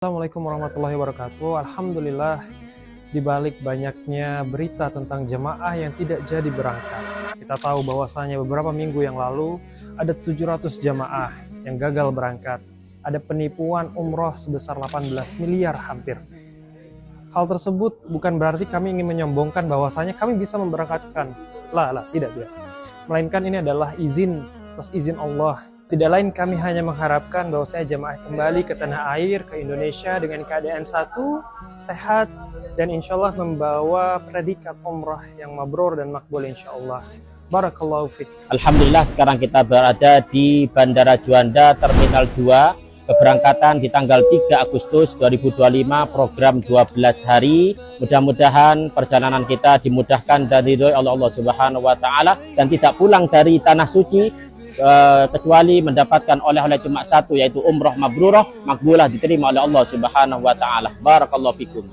Assalamualaikum warahmatullahi wabarakatuh. Alhamdulillah, di balik banyaknya berita tentang jemaah yang tidak jadi berangkat, kita tahu bahwasanya beberapa minggu yang lalu ada 700 jemaah yang gagal berangkat. Ada penipuan umroh sebesar 18 miliar hampir. Hal tersebut bukan berarti kami ingin menyombongkan bahwasanya kami bisa memberangkatkan. Tidak. Melainkan ini adalah izin atas izin Allah. Tidak lain kami hanya mengharapkan bahwa saya jemaah kembali ke tanah air, ke Indonesia dengan keadaan satu, sehat, dan insya Allah membawa predikat umrah yang mabrur dan makbul insya Allah. Barakallahu fiik. Alhamdulillah sekarang kita berada di Bandara Juanda Terminal 2. Keberangkatan di tanggal 3 Agustus 2025, program 12 hari. Mudah-mudahan perjalanan kita dimudahkan dari Allah Subhanahu wa Ta'ala dan tidak pulang dari tanah suci kecuali mendapatkan oleh-oleh cuma satu, yaitu umroh mabrurah makbulah, diterima oleh Allah Subhanahu wa Ta'ala. Barakallahu fikum.